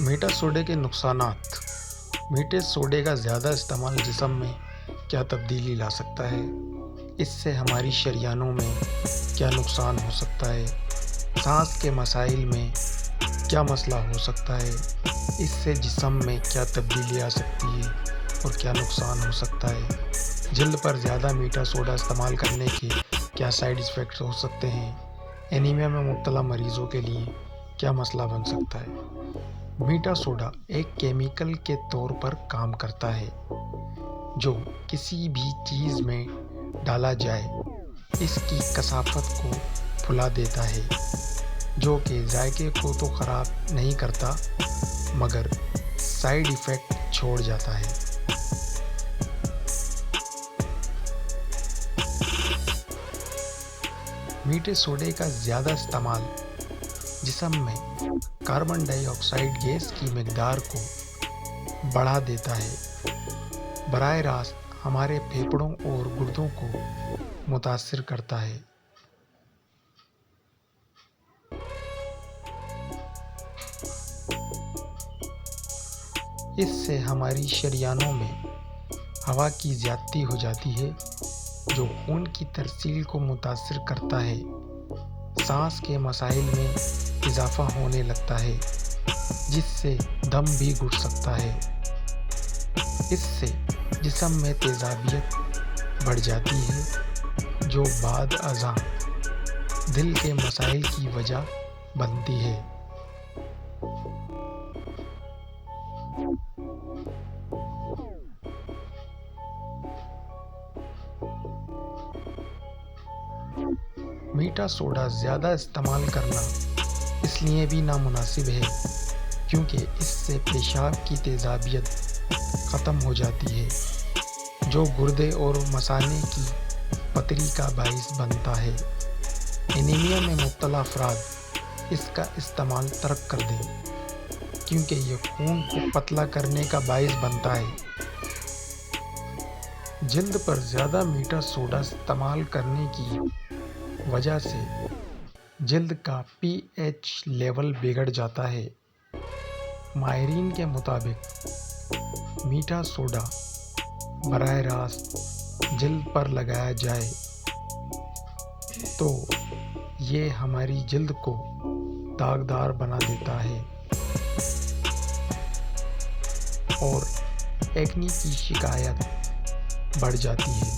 میٹھا سوڈے کے نقصانات۔ میٹھے سوڈے کا زیادہ استعمال جسم میں کیا تبدیلی لا سکتا ہے؟ اس سے ہماری شریانوں میں کیا نقصان ہو سکتا ہے؟ سانس کے مسائل میں کیا مسئلہ ہو سکتا ہے؟ اس سے جسم میں کیا تبدیلی آ سکتی ہے اور کیا نقصان ہو سکتا ہے؟ جلد پر زیادہ میٹھا سوڈا استعمال کرنے کے کیا سائیڈ ایفیکٹس ہو سکتے ہیں؟ اینیمیا میں مبتلا مریضوں کے لیے کیا مسئلہ بن سکتا ہے؟ میٹھا سوڈا ایک کیمیکل کے طور پر کام کرتا ہے جو کسی بھی چیز میں ڈالا جائے اس کی کثافت کو پھلا دیتا ہے، جو کہ ذائقے کو تو خراب نہیں کرتا مگر سائیڈ ایفیکٹ چھوڑ جاتا ہے۔ میٹھے سوڈے کا زیادہ استعمال جسم میں کاربن ڈائی آکسائڈ گیس کی مقدار کو بڑھا دیتا ہے، براہ راست ہمارے پھیپھڑوں اور گردوں کو متاثر کرتا ہے۔ اس سے ہماری شریانوں میں ہوا کی زیادتی ہو جاتی ہے جو خون کی ترسیل کو متاثر کرتا ہے۔ سانس کے مسائل میں اضافہ ہونے لگتا ہے جس سے دم بھی گھٹ سکتا ہے۔ اس سے جسم میں تیزابیت بڑھ جاتی ہے جو بعد ازاں دل کے مسائل کی وجہ بنتی ہے۔ میٹھا سوڈا زیادہ استعمال کرنا اس لیے بھی نامناسب ہے کیونکہ اس سے پیشاب کی تیزابیت ختم ہو جاتی ہے جو گردے اور مثانے کی پتری کا باعث بنتا ہے۔ اینیمیا میں مبتلا افراد اس کا استعمال ترک کر دیں کیونکہ یہ خون کو پتلا کرنے کا باعث بنتا ہے۔ جلد پر زیادہ میٹھا سوڈا استعمال کرنے کی وجہ سے جلد کا پی ایچ لیول بگڑ جاتا ہے۔ ماہرین کے مطابق میٹھا سوڈا براہ راست جلد پر لگایا جائے تو یہ ہماری جلد کو داغدار بنا دیتا ہے اور ایکنی کی شکایت بڑھ جاتی ہے۔